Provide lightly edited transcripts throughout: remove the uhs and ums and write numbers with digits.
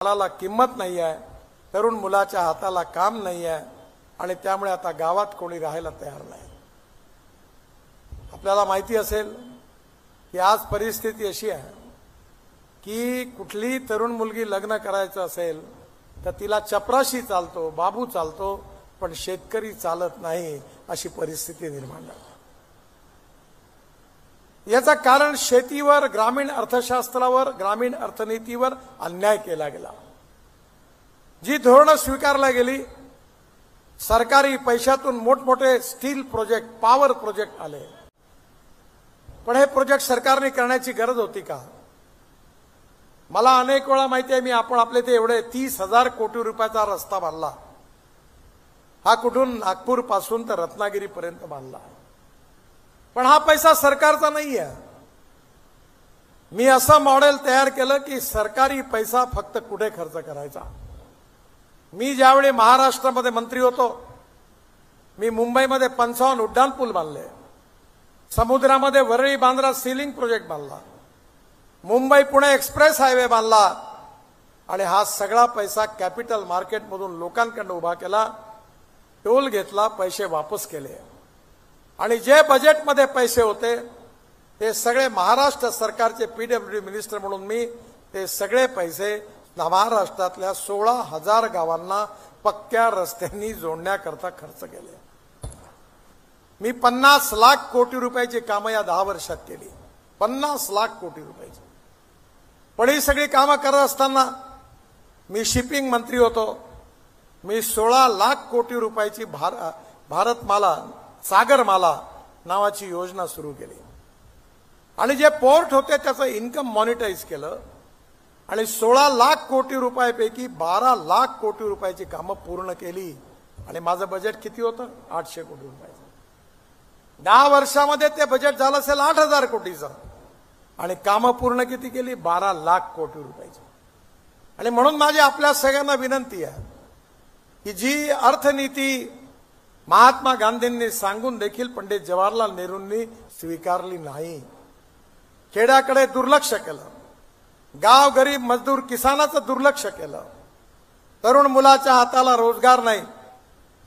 मुलाला किंमत नाही आहे, तरुण मुलाच्या हाताला काम नाही आहे आणि त्यामुळे आता गावात कोणी राहायला तयार नाही। आपल्याला माहिती असेल की आज परिस्थिती अशी आहे की कुठली तरुण मुलगी लग्न करायचं असेल तर तिला चपराशी चालतो, बाबू चालतो, पण शेतकरी चालत नाही, अशी परिस्थिती निर्माण झाली। याचं कारण शेतीवर, ग्रामीण अर्थशास्त्रावर, ग्रामीण अर्थनीतीवर अन्याय केला गेला। जी धोरणं स्वीकारला गेली, सरकारी पैशातून मोठमोठे स्टील प्रोजेक्ट, पॉवर प्रोजेक्ट आले, पण हे प्रोजेक्ट सरकारने करण्याची गरज होती का? मला अनेक वेळा माहिती आहे, मी आपले ते एवढे 30,000 कोटी रुपयाचा रस्ता बांधला, हा कुठून नागपूर पासून तर रत्नागिरी पर्यंत बांधला, पण हा पैसा सरकारचा नाही आहे। मी असं मॉडेल तयार केलं की सरकारी पैसा फक्त कुठे खर्च करायचा। मी ज्यावेळी महाराष्ट्रामध्ये मंत्री होतो, मी मुंबईमध्ये 55 उड्डाणपूल बांधले, समुद्रामध्ये वरळी बांद्रा सीलिंग प्रोजेक्ट बांधला, मुंबई पुणे एक्सप्रेस हायवे बांधला आणि हा सगळा पैसा कॅपिटल मार्केटमधून लोकांकडून उभा केला, टोल घेतला, पैसे वापस केले आणि जे बजेटमध्ये पैसे होते ते सगळे महाराष्ट्र सरकारचे पीडब्ल्यूडी मिनिस्टर म्हणून मी ते सगळे पैसे महाराष्ट्रातल्या 16,000 गावांना पक्क्या रस्त्यांनी जोडण्याकरता खर्च केले। मी 50 लाख कोटी रुपयाची कामं या 10 वर्षात केली, 50 लाख कोटी रुपयाची। पण ही सगळी कामं करत असताना मी शिपिंग मंत्री होतो, मी 16 लाख कोटी रुपयाची भारतमाला, सागरमाला नावाची योजना सुरू केली आणि जे पोर्ट होते त्याचं इन्कम मॉनिटाईज केलं आणि 16 लाख कोटी रुपयापैकी 12 लाख कोटी रुपयाची कामं पूर्ण केली आणि माझं बजेट किती होतं? 800 कोटी रुपयाचं। 10 वर्षामध्ये ते बजेट झालं असेल 8,000 कोटीचं आणि कामं पूर्ण किती केली? 12 लाख कोटी रुपयाची। आणि म्हणून माझी आपल्या सगळ्यांना विनंती आहे की जी अर्थनीती महात्मा गांधींनी सांगून देखील पंडित जवाहरलाल नेहरूंनी स्वीकारली नाही, खेड्याकडे दुर्लक्ष केलं, गाव गरीब मजदूर किसानाचं दुर्लक्ष केलं, तरुण मुलाच्या हाताला रोजगार नाही।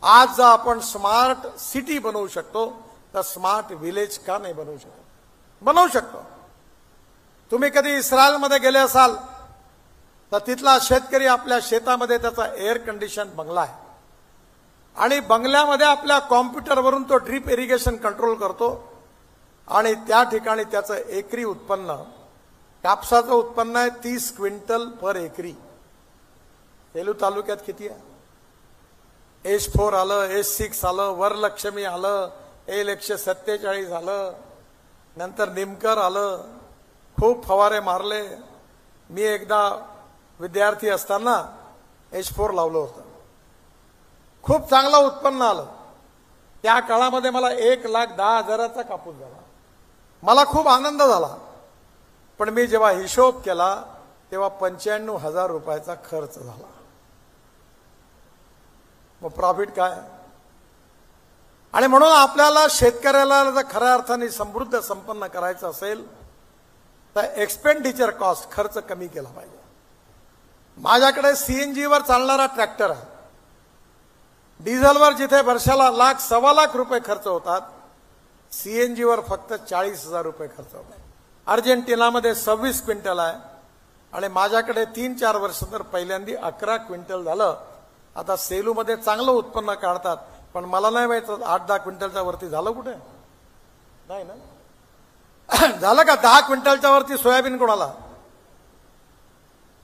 आज जर आपण स्मार्ट सिटी बनवू शकतो तर स्मार्ट विलेज का नाही बनवू शकत? बनवू शकतो। तुम्ही कधी इस्रायलमध्ये गेले असाल तर तिथला शेतकरी आपल्या शेतामध्ये त्याचा एअर कंडिशन बंगला आहे आणि बंगल्यामध्ये आपल्या कॉम्प्युटरवरून तो ड्रीप इरिगेशन कंट्रोल करतो आणि त्या ठिकाणी त्याचं एकरी उत्पन्न, कापसाचं उत्पन्न आहे 30 क्विंटल पर एकरी। सेलू तालुक्यात किती आहे? H4 आलं, H6 आलं, वरलक्ष्मी आलं, L147 आलं, नंतर निमकर आलं, खूप फवारे मारले। मी एकदा विद्यार्थी असताना H4 लावलं होतं, खूप चांगलं उत्पन्न आलं। त्या काळामध्ये मला 1,10,000चा कापूस झाला, मला खूप आनंद झाला, पण मी जेव्हा हिशोब केला तेव्हा 95,000 रुपयाचा खर्च झाला। मग प्रॉफिट काय? आणि म्हणून आपल्याला शेतकऱ्याला जर खऱ्या अर्थाने समृद्ध संपन्न करायचं असेल तर एक्सपेंडिचर कॉस्ट, खर्च कमी केला पाहिजे। माझ्याकडे CNG वर चालणारा ट्रॅक्टर आहे, डिझेलवर जिथे वर्षाला लाख, 1.25 लाख रुपये खर्च होतात, CNG वर फक्त 40,000 रुपये खर्च होतात। अर्जेंटिनामध्ये 26 क्विंटल आहे आणि माझ्याकडे 3-4 वर्षानंतर पहिल्यांदा 11 क्विंटल झालं। आता सेलूमध्ये चांगलं उत्पन्न काढतात, पण मला नाही माहित 8-10 क्विंटलच्या वरती झालं कुठे? नाही ना, झालं का? 10 क्विंटलच्या वरती सोयाबीन कोणाला?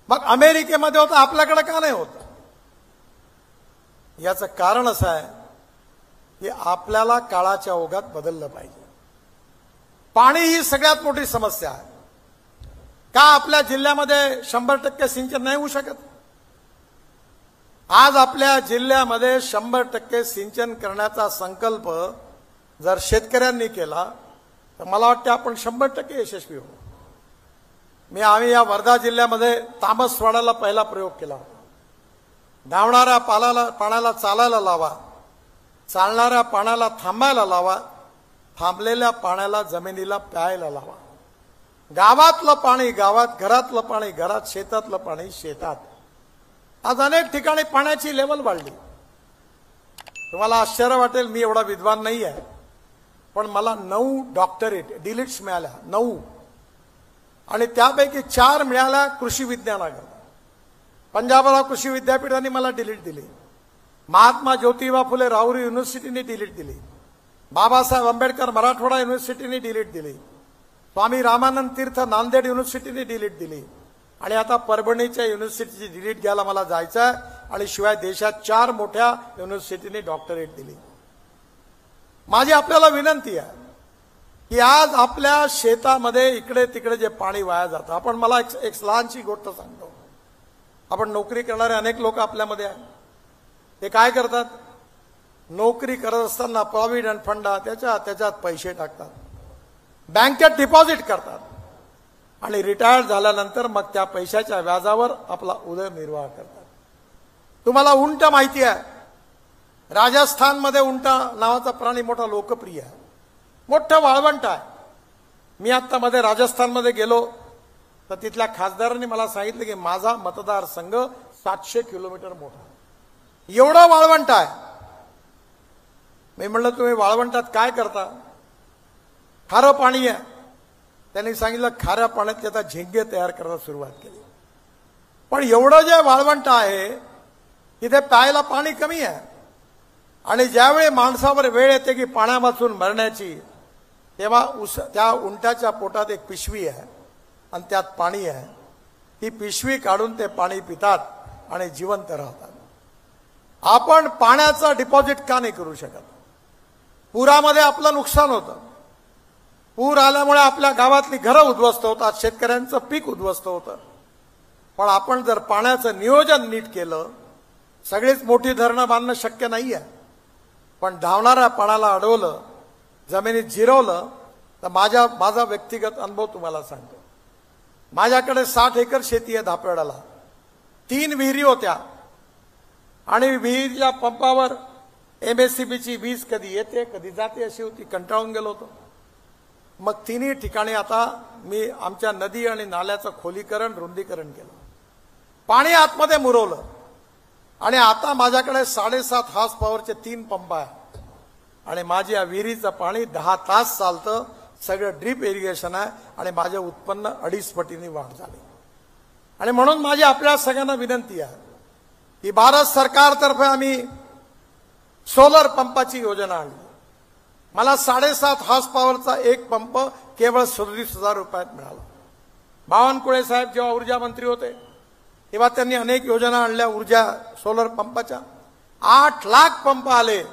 मग अमेरिकेमध्ये होतं, आपल्याकडे का नाही होत? याचं कारण असं आहे की आपल्याला काळाच्या ओघात बदललं पाहिजे। पाणी ही सगळ्यात मोठी समस्या आहे। का आपल्या जिल्ह्यामध्ये 100% सिंचन नाही होऊ शकत? आज आपल्या जिल्ह्यामध्ये 100% सिंचन करण्याचा संकल्प जर शेतकऱ्यांनी केला तर मला वाटतं आपण 100% यशस्वी होऊ। आम्ही या वर्धा जिल्ह्यामध्ये तामसवाड्याला पहिला प्रयोग केला। धावणाऱ्या पाण्याला चालायला लावा, चालणाऱ्या पाण्याला थांबायला लावा, थांबलेल्या पाण्याला जमिनीला प्यायला लावा। गावातलं पाणी गावात, घरातलं पाणी घरात, शेतातलं पाणी शेतात, आज अनेक ठिकाणी पाण्याची लेवल वाढली. तुम्हाला आश्चर्य वाटेल, मी एवढा विद्वान नाही आहे, पण मला 9 डॉक्टरेट डिलीट्स मिळाल्या, 9, आणि त्यापैकी 4 मिळाल्या कृषी विज्ञानाकडे. पंजाबराव कृषी विद्यापीठाने मला डिलीट दिली, महात्मा ज्योतिबा फुले राहुरी युनिव्हर्सिटीने डिलीट दिली, बाबासाहेब आंबेडकर मराठवाडा युनिव्हर्सिटीने डिलीट दिली, स्वामी रामानंद तीर्थ नांदेड युनिव्हर्सिटीने डिलीट दिली, आणि आता परभणीच्या युनिव्हर्सिटीची डिलीट घ्यायला मला जायचं आहे. आणि शिवाय देशात 4 मोठ्या युनिव्हर्सिटीने डॉक्टरेट दिली. माझी आपल्याला विनंती आहे की आज आपल्या शेतामध्ये इकडे तिकडे जे पाणी वाया जातं, आपण मला एक लहानशी गोष्ट सांगतो. आपण नोकरी करणारे अनेक लोक आपल्यामध्ये आहेत. ते काय करतात, नोकरी करत असताना प्रॉव्हिडंट फंड त्याच्यात पैसे टाकतात, बँकेत डिपॉझिट करतात, आणि रिटायर्ड झाल्यानंतर मग त्या पैशाच्या व्याजावर आपला उदरनिर्वाह करतात. तुम्हाला उंट माहिती आहे, राजस्थानमध्ये उंट नावाचा प्राणी मोठा लोकप्रिय आहे, मोठं वाळवंट आहे. मी आता मध्ये राजस्थानमध्ये गेलो तर तिथल्या खासदारांनी मला सांगितलं की माझा मतदारसंघ 700 किलोमीटर मोठा, एवढं वाळवंट आहे. मी म्हणलं तुम्ही वाळवंटात काय करता? खारं पाणी आहे. त्यांनी सांगितलं खाऱ्या पाण्यात त्याचा झिंगे तयार करायला सुरुवात केली. पण एवढं जे वाळवंट आहे तिथे प्यायला पाणी कमी आहे, आणि ज्यावेळी माणसावर वेळ येते की पाण्या वाचून मरण्याची, तेव्हा त्या उंटाच्या पोटात एक पिशवी आहे आणि त्यात पाणी आहे. ती पिशवी काढून ते पाणी पितात आणि जिवंत राहतात. आपण पाण्याचं डिपॉझिट का नाही करू शकत? पुरामध्ये आपलं नुकसान होतं, पूर आल्यामुळे आपल्या गावातली घरं उद्ध्वस्त होतात, शेतकऱ्यांचं पीक उद्ध्वस्त होतं. पण आपण जर पाण्याचं नियोजन नीट केलं, सगळीच मोठी धरणं बांधणं शक्य नाही आहे, पण धावणाऱ्या पाण्याला अडवलं, जमिनीत जिरवलं, तर माझा व्यक्तिगत अनुभव तुम्हाला सांगतो. माझ्याकडे 60 एकर शेती आहे धापेवाड्याला. 3 विहिरी होत्या, आणि विहिरीच्या पंपावर MSCBची वीज कधी येते कधी जाते अशी होती. कंटाळून गेलो होतो. मग 3ही ठिकाणी आता मी आमच्या नदी आणि नाल्याचं खोलीकरण रुंदीकरण केलं, पाणी आतमध्ये मुरवलं, आणि आता माझ्याकडे 7.5 हॉर्स पॉवरचे 3 पंप आहेत, आणि माझी या विहिरीचं पाणी 10 तास चालतं. सगळं ड्रीप इरिगेशन आहे, आणि माझे उत्पन्न 2.5 पटीने वाढ झाली. आणि म्हणून माझी आपल्या सगळ्यांना विनंती आहे की भारत सरकारतर्फे आम्ही सोलर पंपाची योजना आणली. मला 7.5 हॉर्स पॉवरचा एक पंप केवळ 37,000 रुपयात मिळाला. बावनकुळे साहेब जेव्हा ऊर्जा मंत्री होते तेव्हा त्यांनी अनेक योजना आणल्या ऊर्जा सोलर पंपाच्या. 8 लाख पंप आले,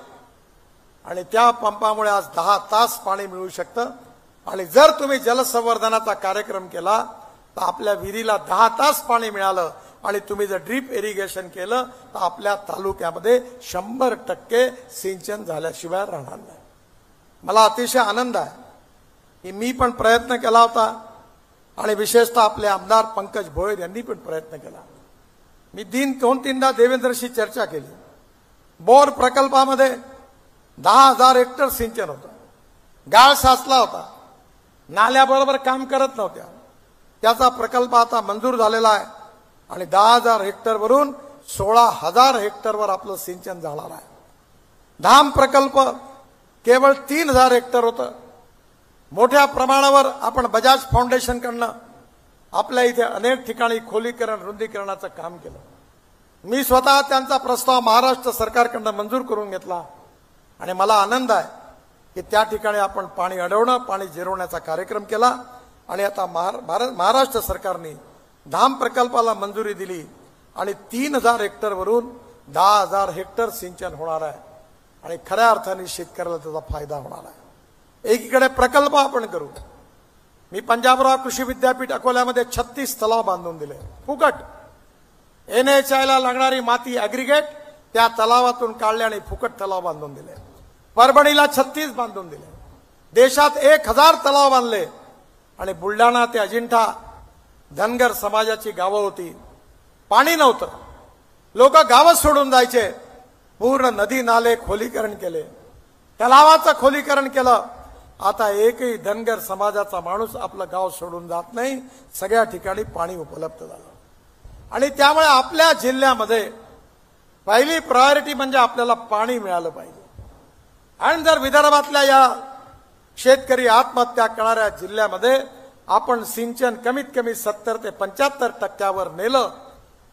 आणि त्या पंपामुळे आज 10 तास पाणी मिळू शकतं. आणि जर तुम्ही जलसंवर्धनाचा कार्यक्रम केला तर आपल्या विहिरीला 10 तास पाणी मिळालं, आणि तुम्ही जर ड्रीप इरिगेशन केलं तर आपल्या तालुक्यामध्ये 100% सिंचन झाल्याशिवाय राहणार नाही. मला अतिशय आनंद आहे की मी पण प्रयत्न केला होता, आणि विशेषतः आपले आमदार पंकज भोयर यांनी पण प्रयत्न केला. मी 2-3दा देवेंद्रशी चर्चा केली. बोर प्रकल्पामध्ये 10,000 हेक्टर सिंचन होतं, गाळ साचला होता, नाल्याबरोबर काम करत नव्हत्या. त्याचा प्रकल्प आता मंजूर झालेला आहे, आणि 10,000 हेक्टरवरून 16,000 हेक्टरवर आपलं सिंचन जाणार आहे. धाम प्रकल्प केवळ 3,000 हेक्टर होतं. मोठ्या प्रमाणावर आपण बजाज फाउंडेशनकडनं आपल्या इथे अनेक ठिकाणी खोलीकरण रुंदीकरणाचं काम केलं. मी स्वतः त्यांचा प्रस्ताव महाराष्ट्र सरकारकडनं मंजूर करून घेतला, आणि मला आनंद आहे की त्या ठिकाणी आपण पाणी अडवणं, पाणी जिरवण्याचा कार्यक्रम केला. आणि आता महाराष्ट्र सरकारने धाम प्रकल्पाला मंजुरी दिली, आणि 3,000 हेक्टरवरून 10,000 हेक्टर सिंचन होणार आहे, आणि खऱ्या अर्थाने शेतकऱ्याला त्याचा फायदा होणार आहे. एकीकडे प्रकल्प आपण करू. मी पंजाबराव कृषी विद्यापीठ अकोल्यामध्ये 36 तलाव बांधून दिले फुकट. NHIला लागणारी माती ॲग्रिगेट त्या तलावातून काढले आणि फुकट तलाव बांधून दिले. परभणीला 36 बांधून दिले. देशात 1,000 तलाव बांधले, आणि बुलढाणा ते अजिंठा धनगर समाजाची गावं होती, पाणी नव्हतं, लोक गावं सोडून जायचे. पूर्ण नदी नाले खोलीकरण केले, तलावाचं खोलीकरण केलं. आता एकही धनगर समाजाचा माणूस आपलं गाव सोडून जात नाही. सगळ्या ठिकाणी पाणी उपलब्ध झालं. आणि त्यामुळे आपल्या जिल्ह्यामध्ये पहिली प्रायोरिटी म्हणजे आपल्याला पाणी मिळालं पाहिजे. आणि जर विदर्भातल्या या शेतकरी आत्महत्या करणाऱ्या जिल्ह्यामध्ये आपण सिंचन कमीत कमी 70 ते 75% नेलं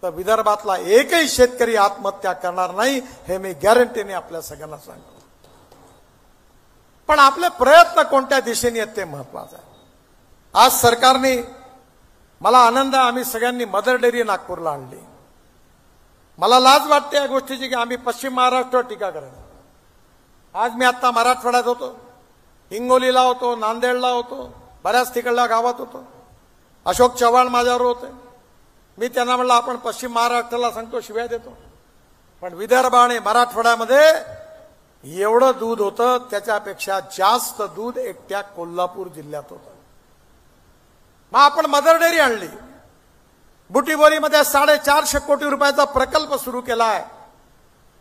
तर विदर्भातला एकही शेतकरी आत्महत्या करणार नाही, हे मी गॅरंटीने आपल्या सगळ्यांना सांगतो. पण आपले प्रयत्न कोणत्या दिशेने आहेत ते महत्वाचं आहे. आज सरकारने, मला आनंद आहे, आम्ही सगळ्यांनी मदर डेअरी नागपूरला आणली. मला लाज वाटते या गोष्टीची की आम्ही पश्चिम महाराष्ट्रावर टीका करतो. आज मी आता मराठवाड्यात होतो, हिंगोलीला होतो, नांदेडला होतो, बऱ्याच तिकडल्या गावात होतो. अशोक चव्हाण माझ्यावर होते. मी त्यांना म्हणलं आपण पश्चिम महाराष्ट्राला सांगतो, शिव्या देतो, पण विदर्भ आणि मराठवाड्यामध्ये एवढं दूध होतं त्याच्यापेक्षा जास्त दूध एकट्या कोल्हापूर जिल्ह्यात होतं. मग आपण मदर डेअरी आणली. बुटीबोरीमध्ये 450 कोटी रुपयाचा प्रकल्प सुरू केला आहे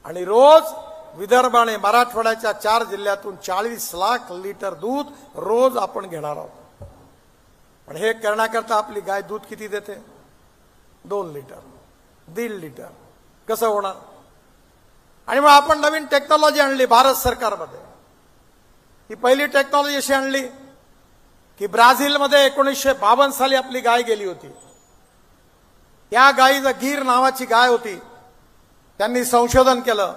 आणि रोज विदर्भ आणि मराठवाड्याच्या 4 जिल्ह्यातून 40 लाख लिटर दूध रोज आपण घेणार आहोत. पण हे करण्याकरता आपली गाय दूध किती देते? 2 लिटर, 1.5 लिटर. कसं होणार? आणि मग आपण नवीन टेक्नॉलॉजी आणली भारत सरकारमध्ये. ही पहिली टेक्नॉलॉजी अशी आणली की ब्राझीलमध्ये 1952 साली आपली गाय गेली होती. त्या गायीचं गीर नावाची गाय होती. त्यांनी संशोधन केलं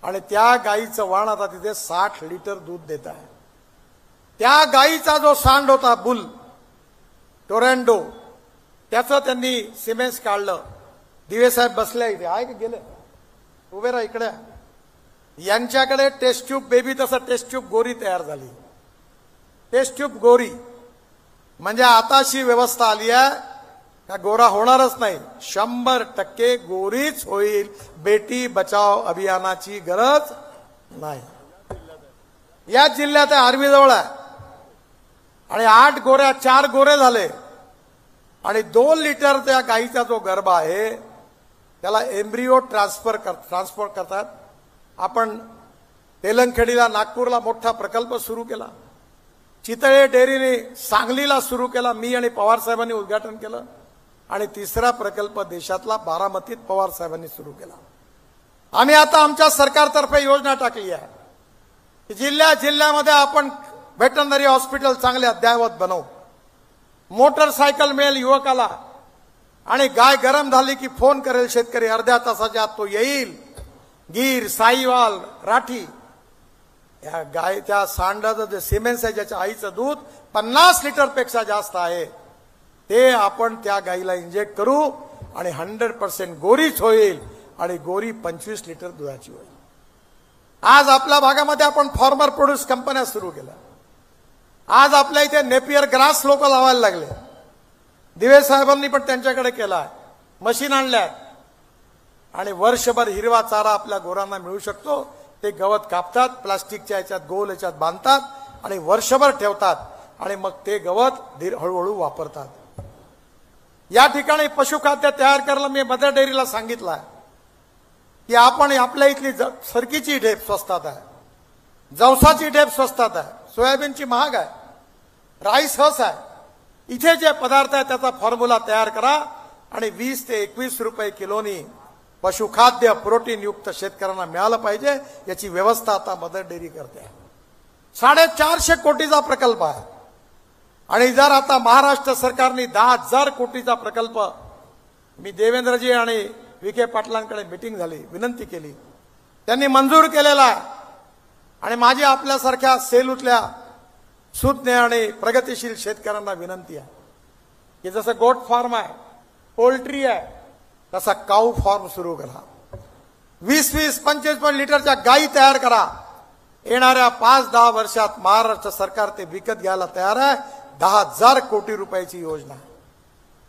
आणि त्या गायीचं वाण आता तिथे 60 लिटर दूध देत आहे. त्या गायीचा जो सांड होता बुल टोरॅन्डो, त्याचं त्यांनी सिमेंस काढलं. दिवेसाहेब बसल्या इथे, आहे की गेले? उभे राहा इकडे. यांच्याकडे टेस्ट ट्यूब बेबी, तसं टेस्ट ट्यूब गोरी तयार झाली. टेस्ट ट्यूब गोरी म्हणजे आता अशी व्यवस्था आली आहे का गोरा होणारच नाही, 100% गोरीच होईल. बेटी बचाव अभियानाची गरज नाही. या जिल्ह्यात आर्वी जवळ आहे आणि 8 गोऱ्या 4 गोरे झाले आणि 2 लिटर त्या गाईचा जो गर्भ आहे त्याला एम्ब्रिओ ट्रान्सपोर्ट करतात. आपण तेलंगखेडीला, नागपूरला मोठा प्रकल्प सुरू केला. चितळे डेअरीने सांगलीला सुरू केला. मी आणि पवार साहेबांनी उद्घाटन केलं. आणि तिसरा प्रकल्प देशातला बारामतीत पवार साहेबांनी सुरू केला. आम्ही आता आमच्या सरकारतर्फे योजना टाकली आहे की जिल्ह्यामध्ये आपण व्हेटरनरी हॉस्पिटल चांगले अद्ययावत बनवू. मोटरसायकल मिळेल युवकाला आणि गाय गरम झाली की फोन करेल शेतकरी, अर्ध्या तासाच्या आत तो येईल. गीर, साईवाल, राठी या गायच्या सांडाचं जे सिमेंस आहे, ज्याच्या आईचं दूध 50 लिटरपेक्षा जास्त आहे, ते आपण त्या गाईला इंजेक्ट करू आणि 100% गोरीच होईल आणि गोरी 25 लिटर दुधाची होईल. आज आपल्या भागामध्ये आपण फार्मर प्रोड्यूस कंपन्या सुरू केल्या. आज आपल्या इथे नेपियर ग्रास लोक लावायला लागले. दिवे साहेबांनी पण त्यांच्याकडे केला, मशीन आणल्या आणि वर्षभर हिरवा चारा आपल्या गोरांना मिळू शकतो. ते गवत कापतात, प्लास्टिकच्या याच्यात गोल याच्यात बांधतात आणि वर्षभर ठेवतात आणि मग ते गवत हळूहळू वापरतात. या ठिकाणी पशुखाद्य तयार करायला मी मदर डेअरीला सांगितलं की आपण आपल्या इथली सरकीची ढेप स्वस्तात आहे, जवसाची ढेप स्वस्तात आहे, सोयाबीनची महाग आहे, राईस हस आहे. इथे जे पदार्थ आहे त्याचा फॉर्म्युला तयार करा आणि 20 ते 21 रुपये किलोनी पशुखाद्य प्रोटीन युक्त शेतकऱ्यांना मिळालं पाहिजे. याची व्यवस्था आता मदर डेअरी करते. 450 कोटीचा प्रकल्प आहे आणि जर आता महाराष्ट्र सरकारने 10,000 कोटीचा प्रकल्प, मी देवेंद्रजी आणि विखे पाटलांकडे मीटिंग झाली, विनंती केली, त्यांनी मंजूर केलेला आहे. आणि माझी आपल्यासारख्या सेलूतल्या सुज्ञ आणि प्रगतिशील शेतकऱ्यांना विनंती आहे की जसं गोट फार्म आहे, पोल्ट्री आहे, तसा काऊ फार्म सुरू करा. 20-25 लिटरच्या गायी तयार करा. येणाऱ्या 5-10 वर्षात महाराष्ट्र सरकार ते विकत घ्यायला तयार आहे. 10,000 कोटी रुपयाची योजना.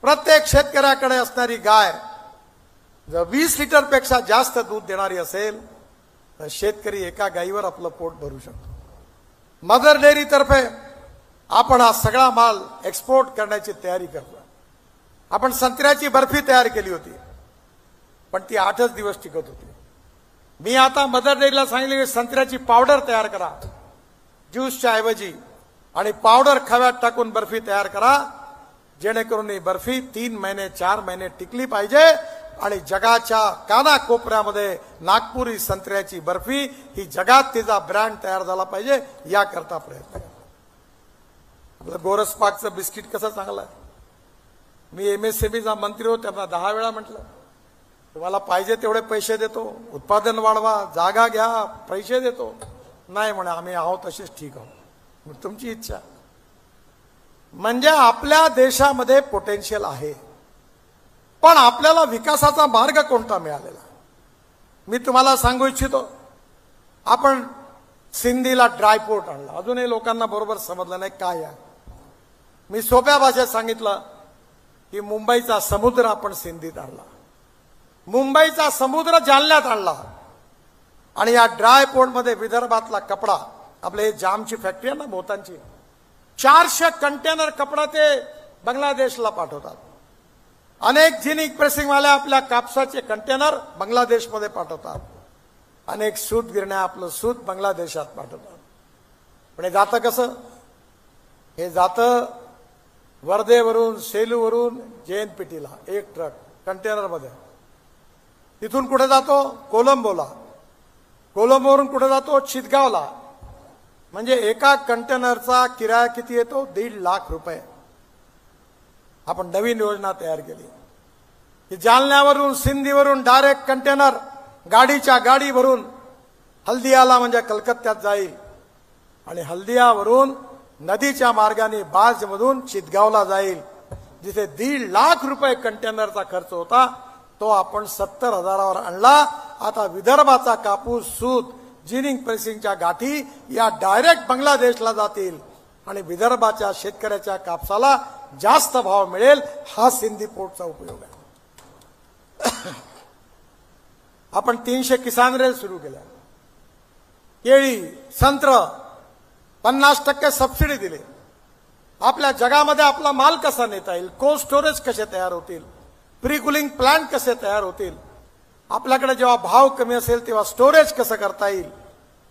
प्रत्येक शेतकऱ्याकडे असणारी गाय जर 20 लिटरपेक्षा जास्त दूध देणारी असेल तर शेतकरी एका गायीवर आपलं पोट भरू शकतो. मदर डेअरी तर्फे आपण हा सगळा माल एक्सपोर्ट करण्याची तयारी करतो. आपण संत्र्याची बर्फी तयार केली होती पण ती 8च दिवस टिकत होती. मी आता मदर डेअरीला सांगितले की संत्र्याची पावडर तयार करा ज्यूसच्या ऐवजी आणि पावडर खव्यात टाकून बर्फी तयार करा. जेणेकरून ही बर्फी 3 महिने 4 महिने टिकली पाहिजे आणि जगाच्या कानाकोपऱ्यामध्ये नागपुरी संत्र्याची बर्फी ही जगात तिचा ब्रँड तयार झाला पाहिजे याकरता प्रयत्न करा. आपलं गोरसपाकचं बिस्किट कसं चांगलं आहे. मी MSMEचा मंत्री होतो, त्यांना 10 वेळा म्हटलं तुम्हाला पाहिजे तेवढे पैसे देतो, उत्पादन वाढवा, जागा घ्या, पैसे देतो. नाही म्हणे आम्ही आहोत तसेच ठीक आहोत. मग तुमची इच्छा. म्हणजे आपल्या देशामध्ये पोटेन्शियल आहे, पण आपल्याला विकासाचा मार्ग कोणता मिळालेला. मी तुम्हाला सांगू इच्छितो, आपण सिंधीला ड्रायपोर्ट आणला. अजूनही लोकांना बरोबर समजलं नाही काय आहे. मी सोप्या भाषेत सांगितलं की मुंबईचा समुद्र आपण सिंधीत आणला, मुंबईचा समुद्र जालन्यात आणला आणि या ड्रायपोर्टमध्ये विदर्भातला कपडा, आपले जामची फॅक्टरी आहे ना मोतांची, 400 कंटेनर कपडा ते बांगलादेशला पाठवतात. अनेक जिनिंग प्रेसिंगवाले आपल्या कापसाचे कंटेनर बांगलादेशमध्ये पाठवतात. अनेक सूत गिरण्या आपलं सूत बांगलादेशात पाठवतात. पण हे जातं कसं. हे जातं वर्धेवरून, सेलूवरून JNPTला एक ट्रक कंटेनरमध्ये. तिथून कुठे जातो कोलंबोला, कोलंबोवरून कुठे जातो चितगावला. म्हणजे एका कंटेनरचा किराया किती येतो 1.5 लाख रुपये. आपण नवीन योजना तयार केली की जालन्यावरून सिंधीवरून डायरेक्ट कंटेनर गाडीच्या गाडी भरून हल्दियाला म्हणजे कलकत्त्यात जाईल आणि हल्दियावरून नदीच्या मार्गाने बार्जमधून चितगावला जाईल. जिथे 1.5 लाख रुपये कंटेनरचा खर्च होता तो आपण 70,000वर आणला. आता विदर्भाचा कापूस, सूत, जिनिंग प्रेसिंगच्या गाठी या डायरेक्ट बांगलादेशला जातील आणि विदर्भाच्या शेतकऱ्याच्या कापसाला जास्त भाव मिळेल. हा सिंधी पोर्टचा उपयोग आहे. आपण 300 किसान रेल सुरू केल्या. केळी, संत्र 50% सबसिडी दिली. आपल्या जगामध्ये आपला माल कसा नेता येईल, कोल्ड स्टोरेज कसे तयार होतील, प्री कुलिंग प्लांट कसे तयार होतील, आपल्याकडे जेव्हा भाव कमी असेल तेव्हा स्टोरेज कसं करता येईल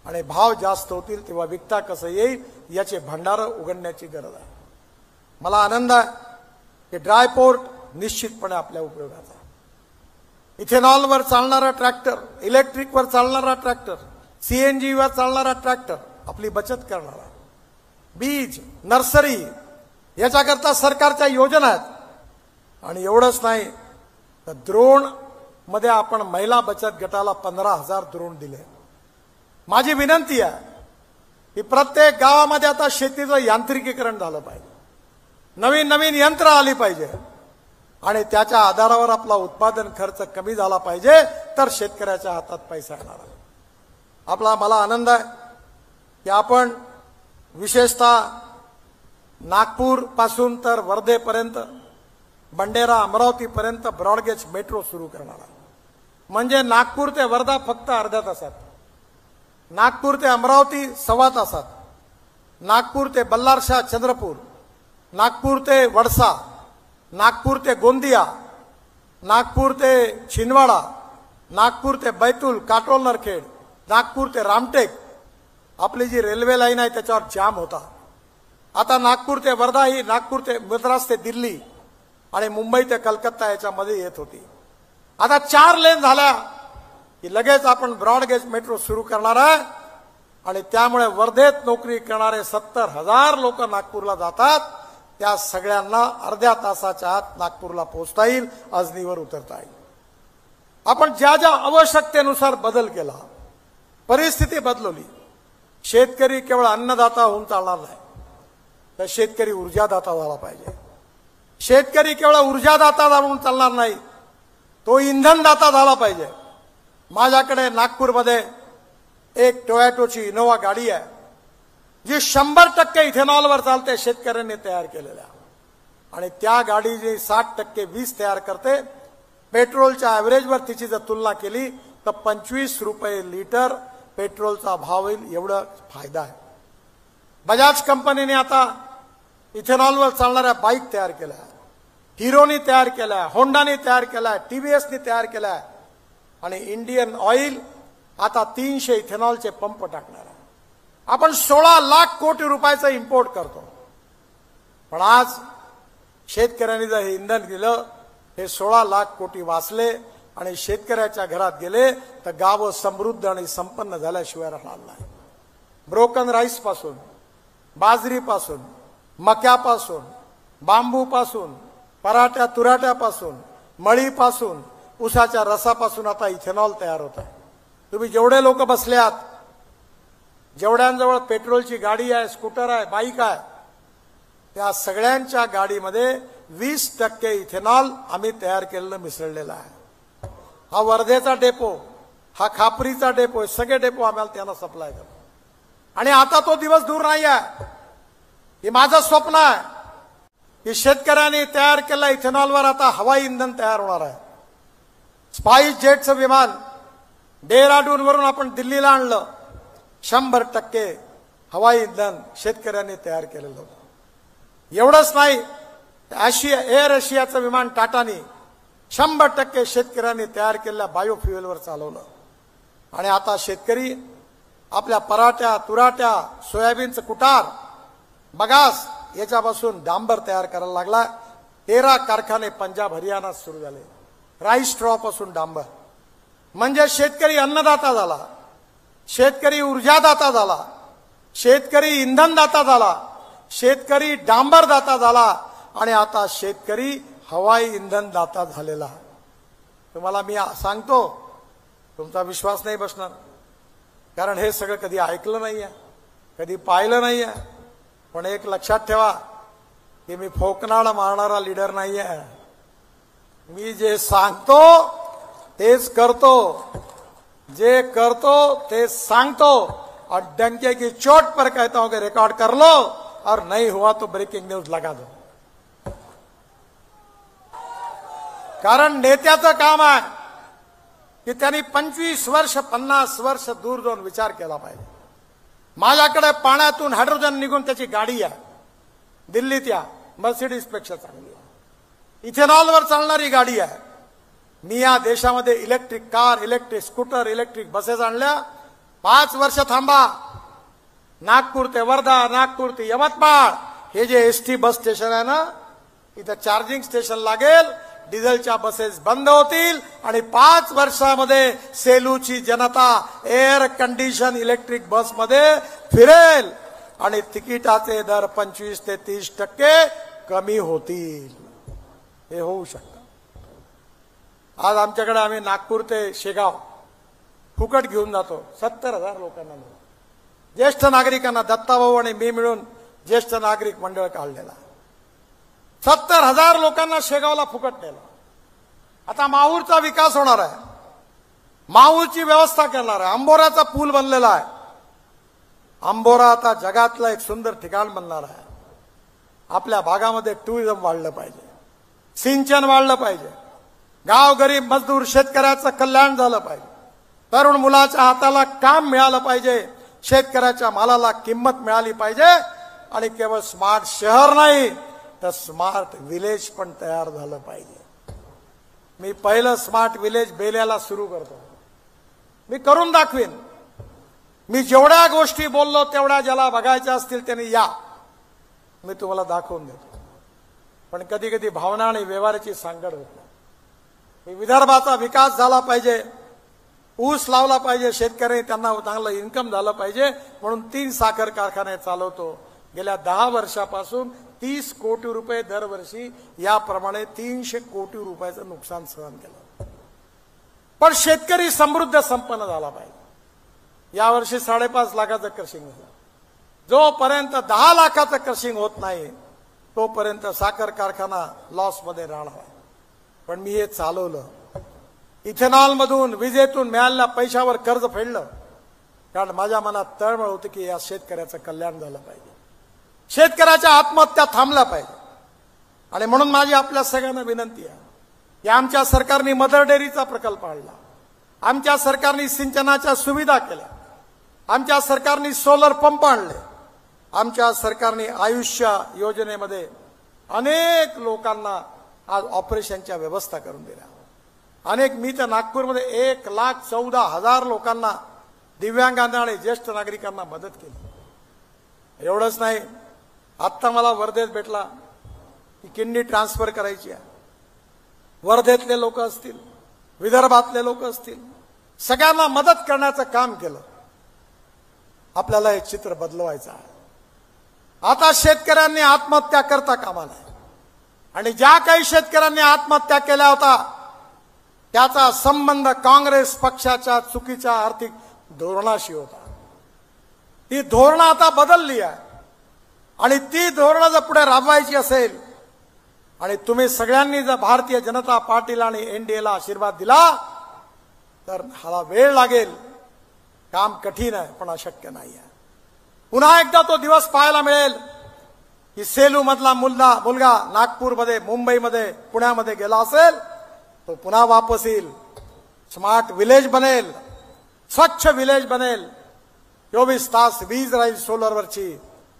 आणि भाव जास्त होतील तेव्हा विकता कसं येईल याचे भंडार उघडण्याची गरज आहे. मला आनंद आहे की ड्रायपोर्ट निश्चितपणे आपल्या उपयोगाचा. इथेनॉलवर चालणारा ट्रॅक्टर, इलेक्ट्रिकवर चालणारा ट्रॅक्टर, CNG वर चालणारा ट्रॅक्टर आपली बचत करणारा, बीज, नर्सरी याच्याकरता सरकारच्या योजना आहेत. आणि एवढंच नाही तर ड्रोन मध्ये आपण महिला बचत गटाला 15,000 ड्रोन दिले. माझी विनंती आहे की प्रत्येक गावामध्ये आता शेतीचं यांत्रिकीकरण झालं पाहिजे, नवीन नवीन यंत्र आली पाहिजे आणि त्याच्या आधारावर आपला उत्पादन खर्च कमी झाला पाहिजे तर शेतकऱ्याच्या हातात पैसा येणार आहे. मला आनंद आहे की आपण विशेषतः नागपूर पासून तर वर्धेपर्यंत, बंडेरा, अमरावतीपर्यंत ब्रॉडगेज मेट्रो सुरू करणार आहे. म्हणजे नागपूर ते वर्धा फक्त अर्ध्या तासात, नागपूर ते अमरावती 1.25 तासात, नागपूर ते बल्लारशाह चंद्रपूर, नागपूर ते वडसा, नागपूर ते गोंदिया, नागपूर ते छिंदवाडा, नागपूर ते बैतूल, काटोल, नरखेड, नागपूर ते रामटेक. आपली जी रेल्वे लाईन आहे त्याच्यावर जाम होता. आता नागपूर ते वर्धा ही नागपूर ते मद्रास ते दिल्ली आणि मुंबई ते कलकत्ता याच्यामध्ये येत होती. आता 4 लेन झाल्या की लगेच आपण ब्रॉडगेज मेट्रो सुरू करणार आहे आणि त्यामुळे वर्धेत नोकरी करणारे 70,000 लोक नागपूरला जातात. त्या सगळ्यांना अर्ध्या तासाच्या आत नागपूरला पोहोचता येईल, अजनीवर उतरता येईल. आपण ज्या ज्या आवश्यकतेनुसार बदल केला, परिस्थिती बदलवली. शेतकरी केवळ अन्नदाता होऊन चालणार नाही तर शेतकरी ऊर्जादाता झाला पाहिजे. शेतकरी केवळ ऊर्जादाता म्हणून चालणार नाही, तो इंधनदाता झाला पाहिजे. माझ्याकडे नागपूरमध्ये एक टोयोटोची इनोवा गाडी आहे जी 100% इथेनॉलवर चालते, शेतकऱ्यांनी तयार केलेल्या. आणि त्या गाडीची 60% वीज तयार करते. पेट्रोलच्या ॲव्हरेजवर तिची जर तुलना केली तर 25 रुपये लिटर पेट्रोलचा भाव येईल, एवढा फायदा आहे. बजाज कंपनीने आता इथेनॉलवर चालणाऱ्या बाईक तयार केल्या, हिरोनी तयार केल्या, होंडाने तयार केल्या, TVSने तयार केल्या आणि इंडियन ऑइल आता 300 इथेनॉलचे पंप टाकणार आहे. आपण 16 लाख कोटी रुपयाचं इम्पोर्ट करतो. पण आज शेतकऱ्यांनी जर हे इंधन दिलं, हे 16 लाख कोटी वाचले आणि शेतकऱ्याच्या घरात गेले तर गाव समृद्ध आणि संपन्न झाल्याशिवाय राहणार नाही. ब्रोकन राईस पासून, बाजरीपासून, मक्यापासून, बांबूपासून, पराठ्या तुराट्यापासून, मळीपासून, ऊसाच्या रसापासून आता इथेनॉल तयार होत आहे. तुम्ही जेवढे लोक बसल्यात, जेवढ्यांजवळ पेट्रोलची गाडी आहे, स्कूटर आहे, बाईक आहे, त्या सगळ्यांच्या गाडीमध्ये 20% इथेनॉल आम्ही तयार केलेलं मिसळलेलं आहे. हा वर्धेचा डेपो, हा खापरीचा डेपो, सगळे डेपो आम्हाला त्यांना सप्लाय करतो. आणि आता तो दिवस दूर नाही आहे. हे माझं स्वप्न आहे की शेतकऱ्यांनी तयार केलेल्या इथेनॉलवर आता हवाई इंधन तयार होणार आहे. स्पाइस जेटचं विमान डेहराडून वरून आपण दिल्लीला आणलं. 100% हवाई इंधन शेतकऱ्यांनी तयार केलेलं होतं. एवढंच नाही, एअर एशियाचं विमान टाटानी 100% शेतकऱ्यांनी तयार केलेल्या बायोफ्युएलवर चालवलं. आणि आता शेतकरी आपल्या पराठ्या, तुराट्या, सोयाबीनचं कुटार, बगास याच्यापासून डांबर तयार करायला लागला. 13 कारखाने पंजाब हरियाणात सुरू झाले. राईस स्ट्रॉ पासून डांबर. म्हणजे शेतकरी अन्नदाता झाला, शेतकरी ऊर्जादाता झाला, शेतकरी इंधनदाता झाला, शेतकरी डांबरदाता झाला आणि आता शेतकरी हवाई इंधनदाता झालेला. तुम्हाला मी सांगतो, तुमचा विश्वास नाही बसणार, कारण हे सगळं कधी ऐकलं नाहीये, कधी पाहिलं नाहीये. पण एक लक्षात ठेवा की मी फोकनाळ मारणारा लीडर नाहीये. मी जे सांगतो तेच करतो, जे करतो ते सांगतो और डंके की चोट पर कहता हूं कि रिकॉर्ड कर लो और नहीं हुआ तो ब्रेकिंग न्यूज लगा दो. कारण नेत्याचं काम आहे की त्यांनी 25 वर्ष 50 वर्ष दूर जाऊन विचार केला पाहिजे. माझ्याकडे पाण्यातून हायड्रोजन निघून त्याची गाडी आहे दिल्लीत, या मर्सिडीज पेक्षा चांगली आहे. इथेनॉलवर चालणारी गाडी आहे. मी या देशामध्ये electric car, electric scooter, electric buses आणल्या. 5 वर्ष थांबा. नागपूर ते वर्धा, नागपूर ते यवतमाळ हे जे एसटी बस स्टेशन आहे ना, इथं चार्जिंग स्टेशन लागेल. डिझेलच्या बसेस बंद होतील आणि 5 वर्षामध्ये सेलूची जनता एअर कंडिशन इलेक्ट्रिक बसमध्ये फिरेल आणि तिकिटाचे दर 25 ते 30% कमी होतील. हे होऊ शकतं. आज आमच्याकडे आम्ही नागपूर ते शेगाव फुकट घेऊन जातो. 70,000 लोकांना मिळून, ज्येष्ठ नागरिकांना, दत्ताभाऊ आणि मी मिळून ज्येष्ठ नागरिक मंडळ काढलेला. 70,000 लोकांना शेगावला फुकट नेलं. आता माहूरचा विकास होणार आहे, माहूरची व्यवस्था करणार आहे. अंबोराचा पूल बनलेला आहे. अंबोरा आता जगातलं एक सुंदर ठिकाण बनणार आहे. आपल्या भागामध्ये टुरिझम वाढलं पाहिजे, सिंचन वाढलं पाहिजे, गाव गरीब मजदूर शेतकऱ्याचं कल्याण झालं पाहिजे, तरुण मुलाच्या हाताला काम मिळालं पाहिजे, शेतकऱ्याच्या मालाला किंमत मिळाली पाहिजे. आणि केवळ स्मार्ट शहर नाही तर स्मार्ट विलेज पण तयार झालं पाहिजे. मी पहिलं स्मार्ट विलेज बेल्याला सुरू करतो. मी करून दाखवीन. मी जेवढ्या गोष्टी बोललो तेवढ्या ज्याला बघायच्या असतील त्यांनी या, मी तुम्हाला दाखवून देतो. पण कधी कधी भावना आणि व्यवहाराची सांगड होत नाही. विदर्भाचा विकास झाला पाहिजे, ऊस लावला पाहिजे, शेतकरी त्यांना चांगलं इन्कम झालं पाहिजे म्हणून 3 साखर कारखाने चालवतो. गेल्या 10 वर्षापासून 30 कोटी रुपये दरवर्षी याप्रमाणे 300 कोटी रुपयाचं नुकसान सहन केलं. पण शेतकरी समृद्ध संपन्न झाला पाहिजे. यावर्षी 5.5 लाखाचं क्रशिंग झालं. जोपर्यंत 10 लाखाचं क्रशिंग होत नाही तोपर्यंत साखर कारखाना लॉसमध्ये राहणार आहे. पण मी हे चालवलं. इथेनॉल मधून, विजेतून मिळालेल्या पैशावर कर्ज फेडलं, कारण माझ्या मनात तळमळ होती की या शेतकऱ्याचं कल्याण झालं पाहिजे, शेतकऱ्याच्या आत्महत्या थांबल्या पाहिजे. आणि म्हणून माझी आपल्या सगळ्यांना विनंती आहे की आमच्या सरकारने मदर डेअरीचा प्रकल्प आणला, आमच्या सरकारने सिंचनाच्या सुविधा केल्या, आमच्या सरकारने सोलर पंप आणले, आमच्या सरकारने आयुष्य योजनेमध्ये अनेक लोकांना आज ऑपरेशनच्या व्यवस्था करून दिल्या. अनेक, मी तर नागपूरमध्ये 1,14,000 लोकांना, दिव्यांगांना आणि ज्येष्ठ नागरिकांना मदत केली. एवढंच नाही, आत्ता मला वर्धेत भेटला ही किडनी ट्रान्सफर करायची आहे. वर्धेतले लोक असतील, विदर्भातले लोक असतील, सगळ्यांना मदत करण्याचं काम केलं. आपल्याला हे चित्र बदलवायचं आहे. आता शेतकऱ्यांनी आत्महत्या करता कामा नये. आणि ज्या काही शेतकऱ्यांनी आत्महत्या केल्या होता त्याचा संबंध काँग्रेस पक्षाच्या चुकीच्या आर्थिक धोरणाशी होता. ती धोरणं आता बदलली आहे आणि ती धोरणं जर पुढे राबवायची असेल आणि तुम्ही सगळ्यांनी जर भारतीय जनता पार्टीला आणि एनडीएला आशीर्वाद दिला तर हाला वेळ लागेल. काम कठीण आहे पण अशक्य नाही आहे. पुन्हा एकदा तो दिवस पाहायला मिळेल की सेलू मधला मुलगा नागपूरमध्ये, मुंबईमध्ये, पुण्यामध्ये गेला असेल तो पुन्हा वापस येईल. स्मार्ट विलेज बनेल, स्वच्छ विलेज बनेल, 24 तास वीज राहील सोलरवरची,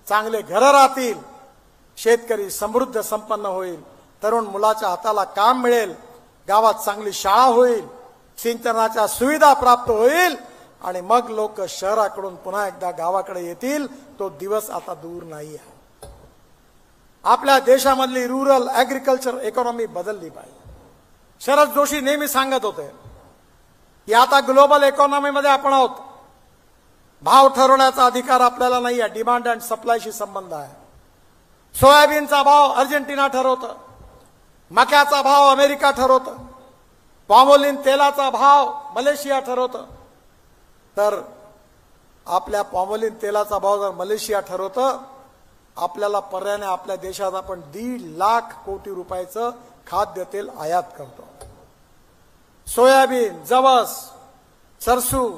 चांगले घरं राहतील, शेतकरी समृद्ध संपन्न होईल, तरुण मुलाच्या हाताला काम मिळेल, गावात चांगली शाळा होईल, सिंचनाच्या सुविधा प्राप्त होईल आणि मग लोक शहराकडून पुन्हा एकदा गावाकडे येतील. तो दिवस आता दूर नाही आहे. आपल्या देशामधली रुरल ऍग्रिकल्चर इकॉनॉमी बदलली पाहिजे. शरद जोशी नेहमी सांगत होते की आता ग्लोबल इकॉनॉमीमध्ये आपण आहोत. भाव ठरवण्याचा अधिकार आपल्याला नाही आहे. डिमांड अँड सप्लायशी संबंध आहे. सोयाबीनचा भाव अर्जेंटिना ठरवतं, मक्याचा भाव अमेरिका ठरवतं, पॉमोलिन तेलाचा भाव मलेशिया ठरवतं. तर आपल्या पॉमोलिन तेलाचा भाव जर मलेशिया ठरवतं, आपल्याला पर्यायाने आपल्या देशात आपण 1.5 लाख कोटी रुपयाचं खाद्यतेल आयात करतो. सोयाबीन, जवस, सरसू,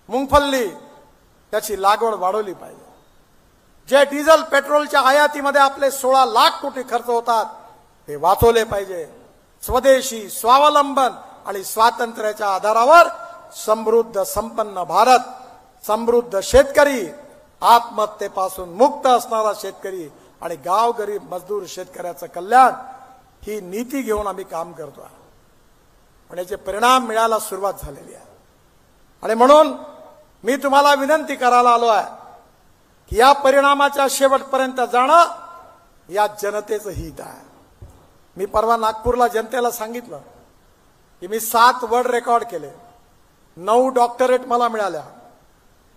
मुंगफल्ली त्याची लागवड वाढवली पाहिजे. जे डिझेल पेट्रोलच्या आयातीमध्ये आपले 16 लाख कोटी खर्च होतात ते वाचवले पाहिजे. स्वदेशी, स्वावलंबन आणि स्वातंत्र्याच्या आधारावर समृद्ध संपन्न भारत, समृद्ध शेतकरी, आत्महत्येपासून मुक्त असणारा शेतकरी आणि गावगरीब मजदूर शेतकऱ्याचं कल्याण ही नीती घेऊन आम्ही काम करतो. पण याचे परिणाम मिळायला सुरुवात झालेली आहे. आणि म्हणून मी तुम्हाला विनंती करायला आलो आहे की या परिणामाच्या शेवटपर्यंत जाणं या जनतेचं हित आहे. मी परवा नागपूरला जनतेला सांगितलं की मी 7 वर्ल्ड रेकॉर्ड केले, 9 डॉक्टरेट मला मिळाल्या,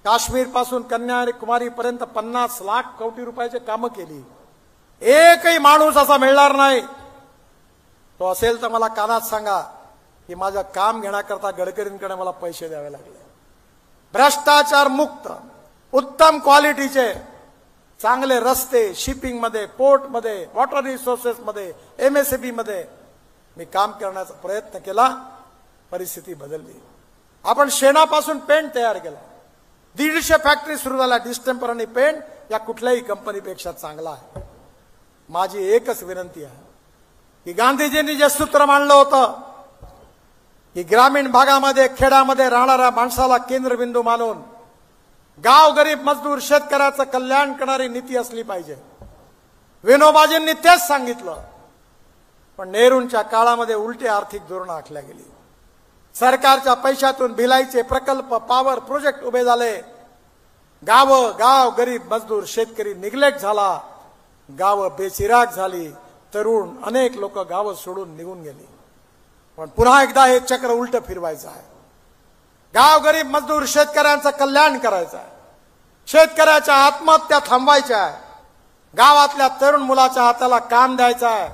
काश्मीर पासून कन्याकुमारी पर्यंत 50 लाख कोटी रुपयाचे कामं केली. एकही माणूस असा मिळणार नाही, तो असेल तर मला कानात सांगा की माझं काम घेण्याकरता गडकरींकडे मला पैसे द्यावे लागले. भ्रष्टाचार मुक्त, उत्तम क्वालिटीचे चांगले रस्ते, शिपिंग मध्ये, पोर्ट मध्ये, वॉटर रिसोर्सेस मध्ये, MSME मध्ये मी काम करण्याचा प्रयत्न केला. परिस्थिती बदलली. आपण शेणापासून पेंट तयार केला. 150 फॅक्टरी सुरू झाल्या. डिस्टेंपर आणि पेंट या कुठल्याही कंपनीपेक्षा चांगला आहे. माझी एकच विनंती आहे की गांधीजींनी जे सूत्र मांडलं होतं की ग्रामीण भागामध्ये, खेड्यामध्ये राहणाऱ्या माणसाला केंद्रबिंदू मानून गाव गरीब मजदूर शेतकऱ्याचं कल्याण करणारी नीती असली पाहिजे. विनोबाजींनी तेच सांगितलं. पण नेहरूंच्या काळामध्ये उलटी आर्थिक धोरणं आखल्या गेली. सरकारच्या पैशातून भिलाईचे प्रकल्प, पॉवर प्रोजेक्ट उभे झाले. गाव गरीब मजदूर शेतकरी निग्लेक्ट झाला. गावं बेचिराग झाली. तरुण अनेक लोक गावं सोडून निघून गेली. पण पुन्हा एकदा हे चक्र उलट फिरवायचं आहे. गाव गरीब मजदूर शेतकऱ्यांचं कल्याण करायचं आहे. शेतकऱ्याच्या आत्महत्या थांबवायच्या आहे. गावातल्या तरुण मुलाच्या हाताला काम द्यायचा आहे.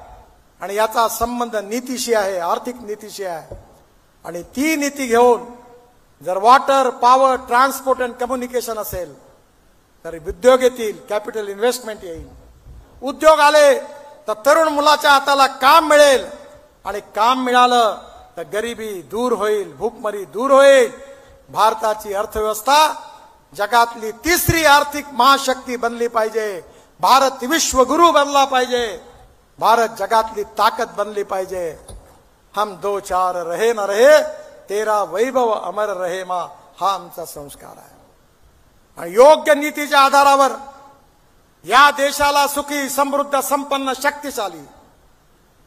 आणि याचा संबंध नीतीशी आहे, आर्थिक नीतीशी आहे. आणि ती नीती घेऊन जर water, power, transport and communication असेल तर उद्योग येतील, कॅपिटल इन्व्हेस्टमेंट येईल. उद्योग आले तर तरुण मुलाच्या हाताला काम मिळेल. आणि काम मिळालं तर गरिबी दूर होईल, भूकमरी दूर होईल. भारताची अर्थव्यवस्था जगातली 3री आर्थिक महाशक्ती बनली पाहिजे. भारत विश्वगुरु बनला पाहिजे. भारत जगातली ताकद बनली पाहिजे. हम 2 4 रहे न रहे, तेरा वैभव अमर रहे मा, हा आमचा संस्कार आहे. आणि योग्य नीतीच्या आधारावर या देशाला सुखी, समृद्ध, संपन्न, शक्तिशाली,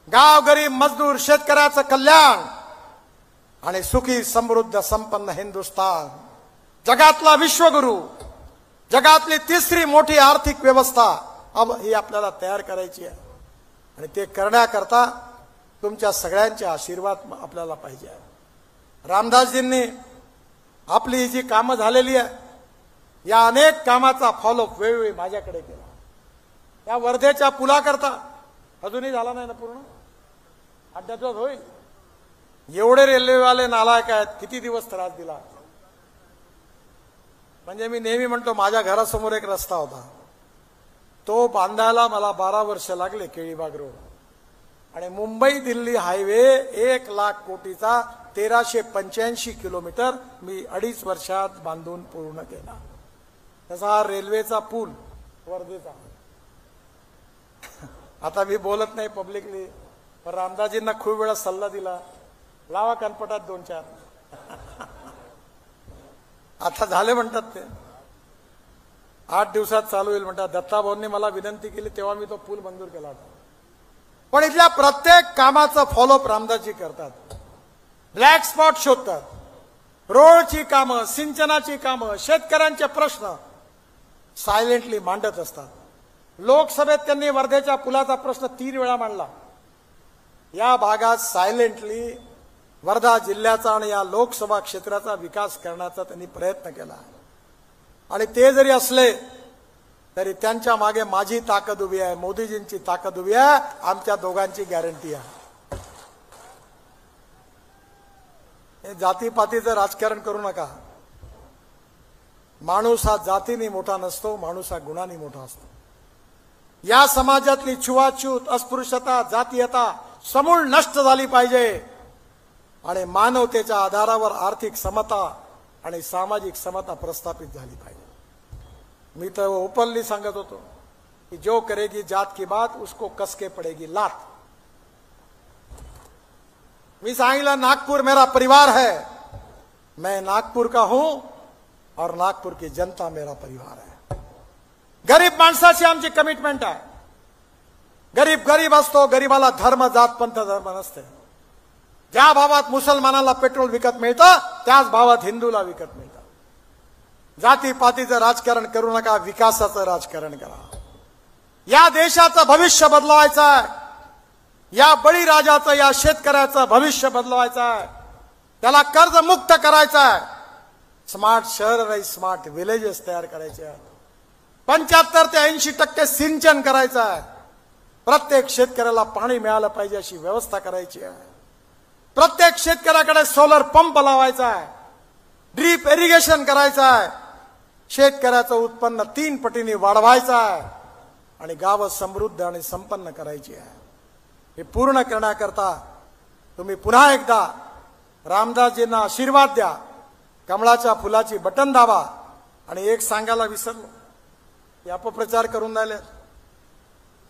गाव गरीब मजदूर शेतकऱ्याचं कल्याण आणि सुखी, समृद्ध, संपन्न हिंदुस्थान, जगातला विश्वगुरु, जगातली 3री मोठी आर्थिक व्यवस्था अब ही आपल्याला तयार करायची आहे. आणि ते करण्याकरता तुमच्या सगळ्यांचे आशीर्वाद आपल्याला पाहिजे आहे. रामदासजींनी आपली जी कामं झालेली आहे या अनेक कामाचा फॉलोअप वेळोवेळी माझ्याकडे केला. या वर्धेच्या पुलाकरता अजूनही झाला नाही ना पूर्ण, अड्ड्यातच होईल. एवढे रेल्वेवाले नालायक आहेत, किती दिवस त्रास दिला. म्हणजे मी नेहमी म्हणतो माझ्या घरासमोर एक रस्ता होता, तो बांधायला मला 12 वर्ष लागले, केळीबाग रोड. आणि मुंबई दिल्ली हायवे 1,00,000 कोटीचा 1385 किलोमीटर मी 2.5 वर्षात बांधून पूर्ण केला. तसा हा रेल्वेचा पूल वर्धेचा. आता मी बोलत नाही पब्लिकली, पण रामदासजींना खूप वेळा सल्ला दिला, लावा कनपटात 2-4. आता झाले म्हणतात ते, 8 दिवसात चालू होईल म्हणतात. दत्ताभाऊंनी मला विनंती केली तेव्हा मी तो पूल मंजूर केला होता. पण इथल्या प्रत्येक कामाचं फॉलोअप रामदासजी करतात. ब्लॅक स्पॉट शोधतात, रोडची कामं, सिंचनाची कामं, शेतकऱ्यांचे प्रश्न सायलेंटली मांडत असतात. लोकसभेत त्यांनी वर्धेच्या पुलाचा प्रश्न 3 वेळा मांडला. या भागात सायलेंटली वर्धा जिल्ह्याचा आणि या लोकसभा क्षेत्राचा विकास करण्याचा त्यांनी प्रयत्न केला. आणि ते जरी असले तरी त्यांच्या मागे माझी ताकद उभी आहे, मोदीजींची ताकद उभी आहे, आमच्या दोघांची गॅरंटी आहे. हे जातीपातीचं राजकारण करू नका. माणूस हा जातीने मोठा नसतो, माणूस हा गुणांनी मोठा असतो. या समाजातली छुवाछूत, अस्पृश्यता, जातीयता समूळ नष्ट झाली पाहिजे आणि मानवतेच्या आधारावर आर्थिक समता आणि सामाजिक समता प्रस्थापित झाली पाहिजे. मी तर ओपनली सांगत होतो कि जो करेगी जात की बात उसको कसके पड़ेगी लात. मी सांगितलं नागपुर मेरा परिवार है, मैं नागपुर का हूं और नागपुर की जनता मेरा परिवार है. गरीब माणसाची आमची कमिटमेंट आहे. गरीब गरीब असतो, गरीबाला धर्म जात पंथ धर्म नसते. ज्या भावात मुसलमानाला पेट्रोल विकत मिळतं त्याच भावात हिंदूला विकत मिळतं. जातीपातीचं राजकारण करू नका, विकासाचं राजकारण करा. या देशाचं भविष्य बदलवायचं आहे. या बळीराजाचं, या शेतकऱ्याचं भविष्य बदलवायचं आहे. त्याला कर्जमुक्त करायचं आहे. स्मार्ट शहर आणि स्मार्ट विलेजेस तयार करायचे आहेत. 75 ते 80% सिंचन करायचं आहे. प्रत्येक शेतकऱ्याला पाणी मिळालं पाहिजे अशी व्यवस्था करायची आहे. प्रत्येक शेतकऱ्याकडे सोलर पंप लावायचा आहे. ड्रीप इरिगेशन करायचं आहे. शेतकऱ्याचं उत्पन्न 3 पटीने वाढवायचं आहे आणि गावं समृद्ध आणि संपन्न करायची आहे. हे पूर्ण करण्याकरता तुम्ही पुन्हा एकदा रामदासजींना आशीर्वाद द्या. कमळाच्या फुलाची बटन दाबा. आणि एक सांगायला विसरलो, हे अपप्रचार करून राहिले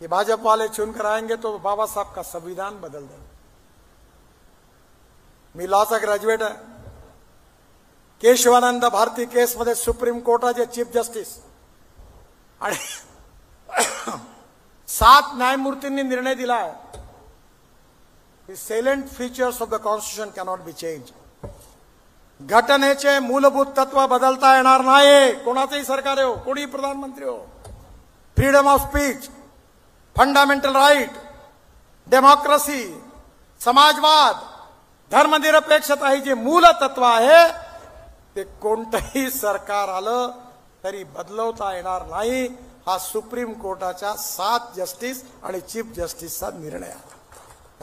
कि भाजपा वाले चुनकर आएंगे तो बाबा साहब का संविधान बदल देंगे. मी लॉचा ग्रॅज्युएट आहे. केशवानंद भारती केसमध्ये सुप्रीम कोर्टाचे चीफ जस्टिस आणि 7 न्यायमूर्तींनी निर्णय दिला आहे की salient features of the constitution cannot be change. घटनेचे मूलभूत तत्व बदलता येणार नाही. कोणाचंही सरकार हो, कोणीही प्रधानमंत्री हो. Freedom of speech, fundamental right, democracy, समाजवाद, धर्मनिरपेक्षता ही जे मूल तत्व आहे ते कोणतंही सरकार आलं तरी बदलवता येणार नाही. हा सुप्रीम कोर्टाच्या 7 जस्टिस आणि चीफ जस्टिसचा निर्णय आहे.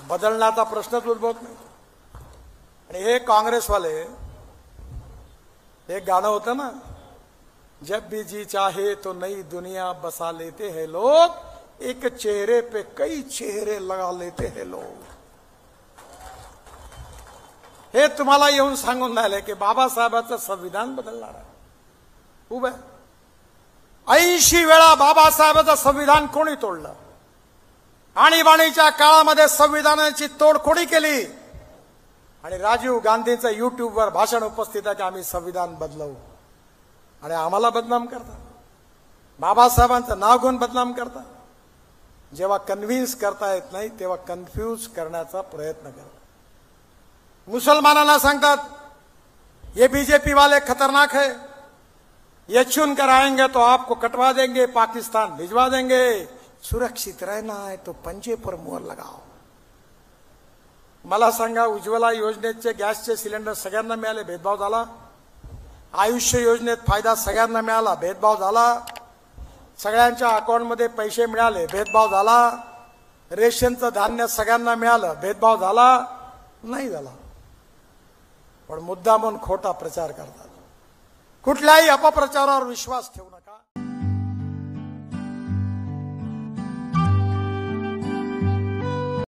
बदलण्याचा प्रश्नच उद्भवत नाही. आणि हे काँग्रेसवाले, एक गाणं होतं ना, जब भी जी चाहे तो नई दुनिया बसा लेते हैं लोग, एक चेहरे पे कई चेहरे लगा लेते हैं लोग. हे तुम्हाला येऊन सांगून राहिले की बाबासाहेबांचं संविधान बदलणार आहे. खूप आहे. 80 वेळा बाबासाहेबांचं संविधान कोणी तोडलं? आणीबाणीच्या काळामध्ये संविधानाची तोड कोणी केली? आणि राजीव गांधींचं युट्यूबवर भाषण उपस्थित आहे की आम्ही संविधान बदलवू. आणि आम्हाला बदनाम करतात. बाबासाहेबांचं नाव घेऊन बदनाम करतात. जेव्हा कन्व्हिन्स करता येत नाही तेव्हा कन्फ्यूज करण्याचा प्रयत्न करतात. मुसलमानांना सांगतात ये बीजेपी वाले खतरनाक है, ये चुनकर आएंगे तो आपको कटवा देंगे, पाकिस्तान भिजवा देंगे, सुरक्षित रहना है तो पंजे पर मोहर लगाओ. मला सांगा, उज्ज्वला योजनेचे गॅसचे सिलेंडर सगळ्यांना मिळाले, भेदभाव झाला. आयुष्य योजनेत फायदा सगळ्यांना मिळाला, भेदभाव झाला. सगळ्यांच्या अकाउंटमध्ये पैसे मिळाले, भेदभाव झाला. रेशनचं धान्य सगळ्यांना मिळालं, भेदभाव झाला नाही झाला. पण मुद्दामून खोटा प्रचार करतात. कुठल्याही अपप्रचारावर विश्वास ठेवू नका.